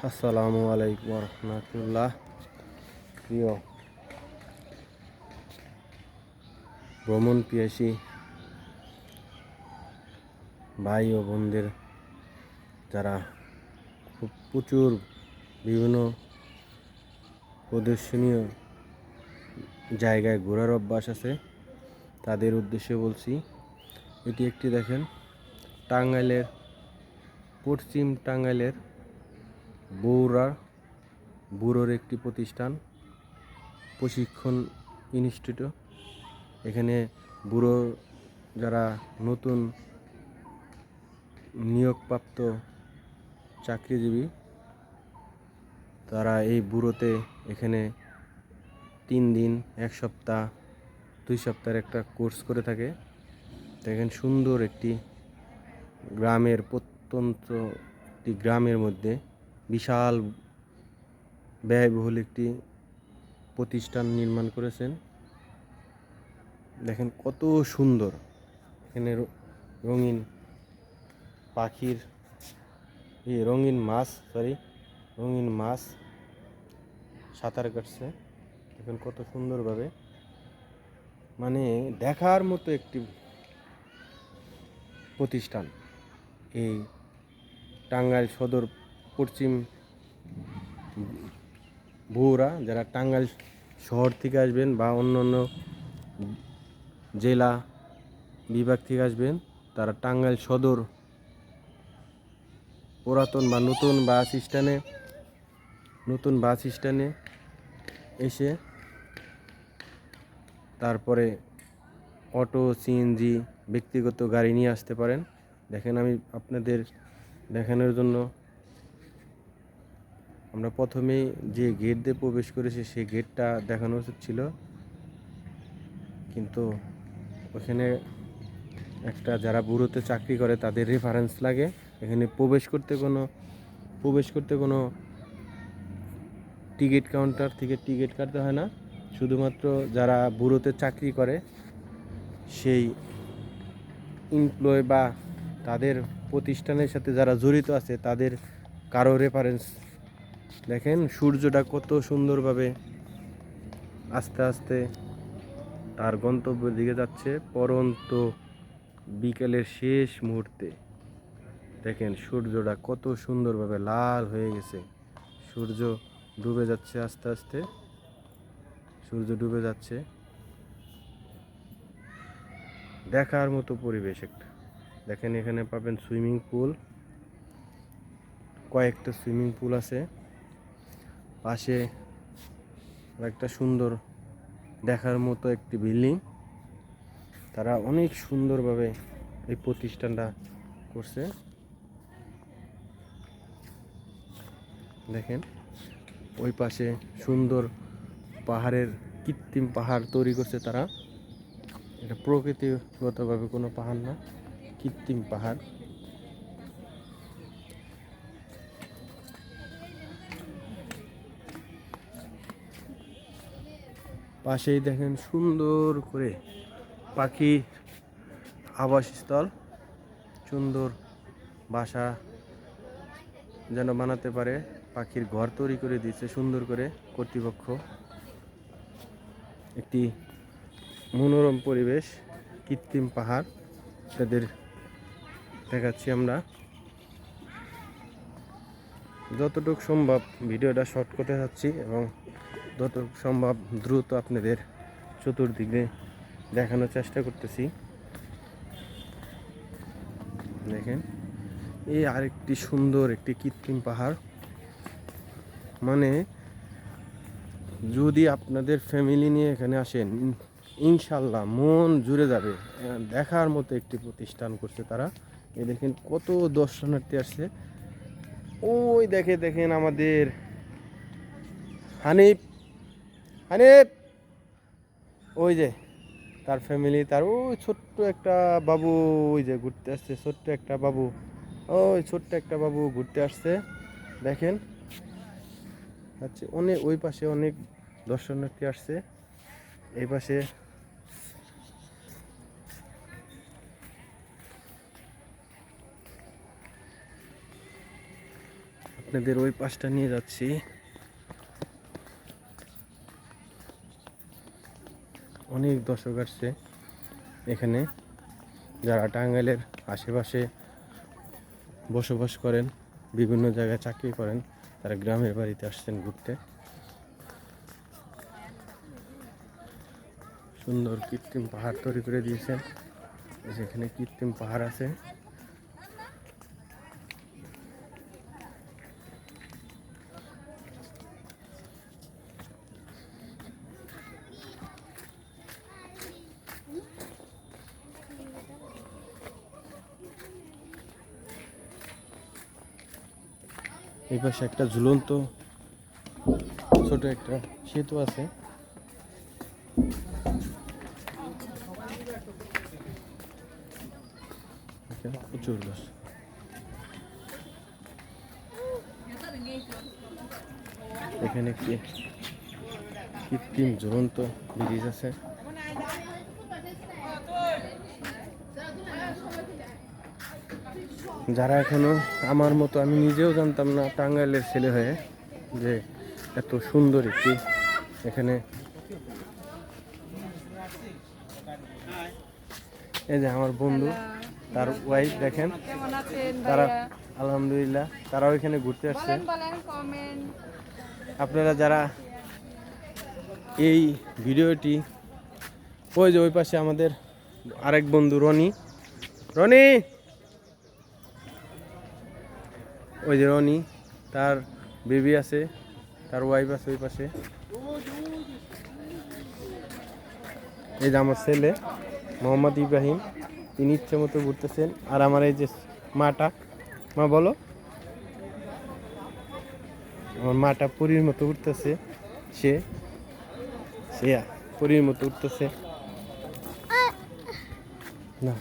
আসসালামু আলাইকুম রহমতুল্লাহ। প্রিয় ভ্রমণ পিয়াসী ভাই ও বোনদের, যারা খুব প্রচুর বিভিন্ন প্রদর্শনীয় জায়গায় ঘোরার অভ্যাস আছে, তাদের উদ্দেশ্যে বলছি। এটি একটি দেখেন টাঙ্গাইলের, পশ্চিম টাঙ্গাইলের ব্যুরোর একটি প্রতিষ্ঠান, প্রশিক্ষণ ইনস্টিটিউট। এখানে ব্যুরো যারা নতুন নিয়োগপ্রাপ্ত চাকরিজীবী, তারা এই ব্যুরোতে এখানে 3 দিন, 1 সপ্তাহ, 2 সপ্তাহের একটা কোর্স করে থাকে। দেখেন সুন্দর একটি গ্রামের, প্রত্যন্ত একটি গ্রামের মধ্যে বিশাল ব্যয়বহুল একটি প্রতিষ্ঠান নির্মাণ করেছেন। দেখেন কত সুন্দর। এখানে রঙিন পাখির রঙিন মাছ সাঁতার কাটছে। দেখেন কত সুন্দরভাবে, মানে দেখার মতো একটি প্রতিষ্ঠান। এই টাঙ্গাইল সদর পশ্চিম বগুড়া, যারা টাঙ্গাইল শহর থেকে আসবেন বা অন্যান্য জেলা বিভাগ থেকে আসবেন, তারা টাঙ্গাইল সদর পুরাতন বা নতুন বাস স্ট্যান্ডে এসে তারপরে অটো, সিএনজি, ব্যক্তিগত গাড়ি নিয়ে আসতে পারেন। দেখেন, আমি আপনাদের দেখানোর জন্য আমরা প্রথমেই যে গেট দিয়ে প্রবেশ করেছি সেই গেটটা দেখানো উচিত ছিল, কিন্তু ওখানে একটা যারা ব্যুরোতে চাকরি করে তাদের রেফারেন্স লাগে। এখানে প্রবেশ করতে কোনো টিকিট কাউন্টার থেকে টিকিট কাটতে হয় না। শুধুমাত্র যারা ব্যুরোতে চাকরি করে সেই এমপ্লয় বা তাদের প্রতিষ্ঠানের সাথে যারা জড়িত আছে তাদের কারো রেফারেন্স। দেখেন সূর্যটা কত সুন্দরভাবে আস্তে আস্তে তার গন্তব্যের দিকে যাচ্ছে, পরন্ত বিকেলের শেষ মুহূর্তে। দেখেন সূর্যটা কত সুন্দরভাবে লাল হয়ে গেছে। সূর্য ডুবে যাচ্ছে, আস্তে আস্তে সূর্য ডুবে যাচ্ছে। দেখার মতো পরিবেশ একটা। দেখেন এখানে পাবেন সুইমিং পুল, কয়েকটা সুইমিং পুল আছে। পাশে একটা সুন্দর দেখার মতো একটি বিল্ডিং। তারা অনেক সুন্দরভাবে এই প্রতিষ্ঠানটা করছে। দেখেন ওই পাশে সুন্দর পাহাড়ের, কৃত্রিম পাহাড় তৈরি করছে তারা। এটা প্রকৃতিগতভাবে কোনো পাহাড় না, কৃত্রিম পাহাড়। পাশেই দেখেন সুন্দর করে পাখি আবাসস্থল, সুন্দর বাসা যেন বানাতে পারে, পাখির ঘর তৈরি করে দিয়েছে সুন্দর করে কর্তৃপক্ষ। একটি মনোরম পরিবেশ, কৃত্রিম পাহাড় তাদের দেখাচ্ছি আমরা। যতটুকু সম্ভব ভিডিওটা শর্ট করতে যাচ্ছি এবং যতটুকু সম্ভব দ্রুত আপনাদের চতুর্দিকে দেখানোর চেষ্টা করতেছি। দেখেন এই আরেকটি সুন্দর একটি কৃত্রিম পাহাড়, মানে যদি আপনাদের ফ্যামিলি নিয়ে এখানে আসেন ইনশাল্লাহ মন জুড়ে যাবে। দেখার মতো একটি প্রতিষ্ঠান করছে তারা। এই দেখেন কত দর্শনার্থী আসছে। ওই দেখেন আমাদের হানিফ হানিফ ওই যে তার ফ্যামিলি, তার ওই ছোট্ট একটা বাবু ওই যে ঘুরতে আসছে, ছোট্ট একটা বাবু ঘুরতে আসছে। দেখেন আচ্ছা, ওই পাশে অনেক দর্শনার্থী আসছে। এই পাশে আপনাদের ওই পাশটা নিয়ে যাচ্ছি। অনেক দর্শক আসছে এখানে, যারা টাঙ্গাইলের আশেপাশে বসবাস করেন, বিভিন্ন জায়গায় চাকরি করেন, তারা গ্রামের বাড়িতে আসছেন ঘুরতে। সুন্দর কৃত্রিম পাহাড় তৈরি করে দিয়েছেন। যেখানে কৃত্রিম পাহাড় আছে। এই পাশে একটা ঝুলন্ত ছোট একটা সেতু আছে। প্রচুর গাছ। এখানে একটি কৃত্রিম ঝুলন্ত ব্রিজ আছে। যারা এখনো আমার মতো, আমি নিজেও জানতাম না টাঙ্গাইলের ছেলে হয়ে যে এত সুন্দর একটি এখানে, এই যে আমার বন্ধু তার ওয়াইফ দেখেন, তারা আলহামদুলিল্লাহ তারাও এখানে ঘুরতে আসছে। আপনারা যারা এই ভিডিওটি, ওই যে ওই পাশে আমাদের আরেক বন্ধু রনি, ওই যে রনি, তার বেবি আছে, তার ওয়াইফ আছে ওই পাশে। এই যে আমার ছেলে মোহাম্মদ ইব্রাহিম, তিনি ইচ্ছে মতো ঘুরতেছেন। আর আমার এই যে মাটা, মা বলো, আমার মাটা পরীর মতো উঠতেছে, সে পরীর মতো উঠতেছে না।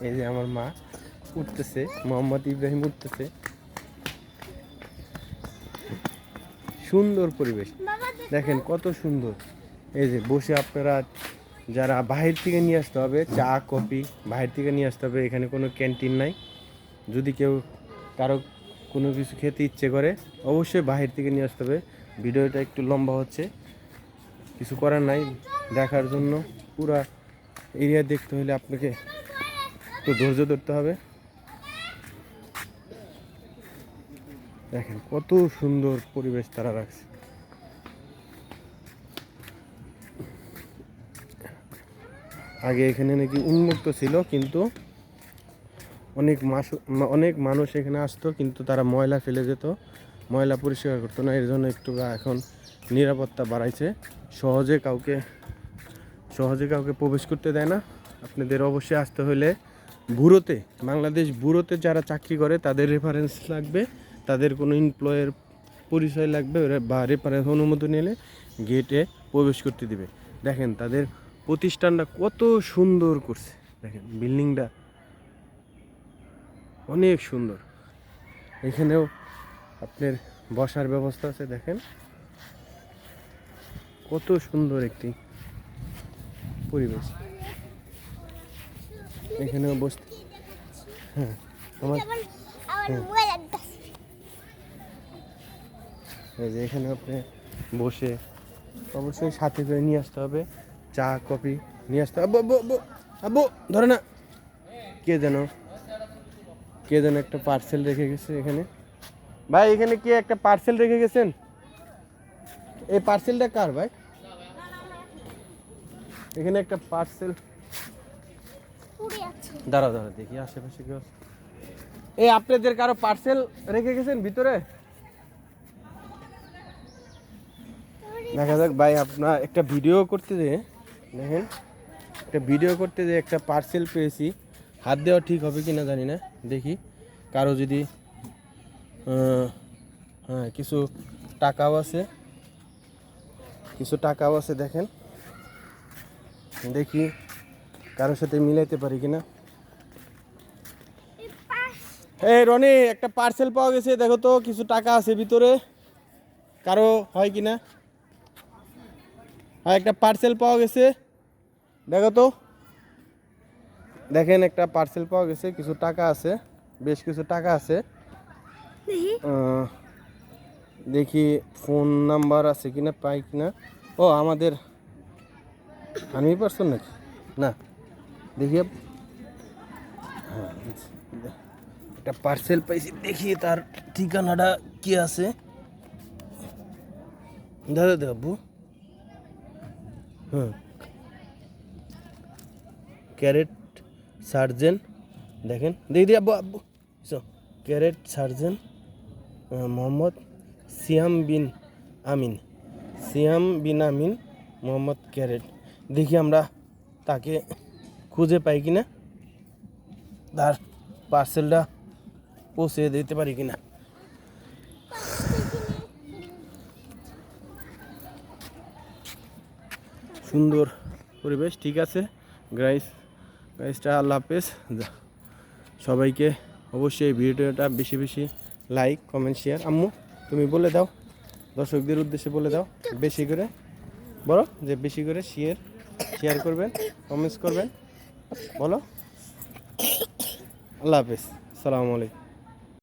এই যে আমার মা উঠতেছে, মোহাম্মদ ইব্রাহিম উঠতেছে। সুন্দর পরিবেশ দেখেন, কত সুন্দর। এই যে বসে আপনারা, যারা বাহির থেকে নিয়ে আসতে হবে চা কফি, বাহির থেকে নিয়ে আসতে হবে। এখানে কোনো ক্যান্টিন নাই। যদি কেউ কারো কোনো কিছু খেতে ইচ্ছে করে, অবশ্যই বাহির থেকে নিয়ে আসতে হবে। ভিডিওটা একটু লম্বা হচ্ছে, কিছু করার নাই। দেখার জন্য পুরা এরিয়া দেখতে হলে আপনাকে একটু ধৈর্য ধরতে হবে। দেখেন কত সুন্দর পরিবেশ তারা রাখছে। আগে এখানে নাকি উন্মুক্ত ছিল, কিন্তু অনেক মানুষ এখানে আসতো, কিন্তু তারা ময়লা ফেলে যেত, ময়লা পরিষ্কার করতো না। এর জন্য একটু এখন নিরাপত্তা বাড়াইছে। সহজে কাউকে প্রবেশ করতে দেয় না। আপনাদের অবশ্যই আসতে হলে ব্যুরোতে, বাংলাদেশ ব্যুরোতে যারা চাকরি করে তাদের রেফারেন্স লাগবে, তাদের কোনো এমপ্লয়ের পরিচয় লাগবে, বা রেফারেন্স অনুমোদন নিলে গেটে প্রবেশ করতে দিবে। দেখেন তাদের প্রতিষ্ঠানটা কত সুন্দর করছে। দেখেন বিল্ডিংটা অনেক সুন্দর। এখানেও আপনার বসার ব্যবস্থা আছে। দেখেন কত সুন্দর একটি পরিবেশ। এখানেও বসতে, হ্যাঁ আমার এই যে এখানে আপনি বসে, অবশ্যই সাথে করে নিয়ে আসতে হবে চা কফি নিয়ে আসতে হবে। আব্বু ধরে না, কে যেন একটা পার্সেল রেখে গেছে এখানে। ভাই এখানে কে একটা পার্সেল রেখে গেছেন? এই পার্সেলটা কার ভাই? এখানে একটা পার্সেল, দাঁড়াও দেখি আশেপাশে কেউ। এই আপনাদের কারো পার্সেল রেখে গেছেন ভিতরে? দেখা যাক ভাই, আপনার একটা ভিডিও করতে যেয়ে দেখেন, একটা পার্সেল পেয়েছি। হাত দেওয়া ঠিক হবে কিনা জানি না, দেখি। কারো যদি হ্যাঁ, কিছু টাকাও আছে, দেখেন, দেখি কারোর সাথে মিলাইতে পারি কিনা। এই রনি, একটা পার্সেল পাওয়া গেছে, দেখো তো কিছু টাকা আছে ভিতরে, কারো হয় কি না। হ্যাঁ, একটা পার্সেল পাওয়া গেছে, দেখো তো। দেখেন, একটা পার্সেল পাওয়া গেছে, কিছু টাকা আছে, বেশ কিছু টাকা আছে। দেখি ফোন নাম্বার আছে কিনা, পাই কিনা। ও, আমাদের আর্মি পার্সন নাকি? না, দেখি। হ্যাঁ, একটা পার্সেল পাইছি, দেখি তার ঠিকানাটা কি আছে। দাদা আব্বু, হ্যাঁ, ক্যারেট সার্জেন্ট, দেখেন, দেখি আব্বু আব্বু, ক্যারেট সার্জেন্ট মোহাম্মদ সিয়াম বিন আমিন, সিয়াম বিন আমিন মোহাম্মদ ক্যারেট। দেখি আমরা তাকে খুঁজে পাই কিনা, তার পার্সেলটা পৌঁছে দিতে পারি কিনা। সুন্দর পরিবেশ, ঠিক আছে গাইসটা, আল্লাহ হাফেজ। সবাইকে অবশ্যই ভিডিওটা বেশি বেশি লাইক, কমেন্ট, শেয়ার। আম্মু, তুমি বলে দাও, দর্শকদের উদ্দেশ্যে বলে দাও, বেশি করে বলো যে বেশি করে শেয়ার করবেন, কমেন্টস করবেন, বলো। আল্লাহ হাফেজ, আসসালামু আলাইকুম।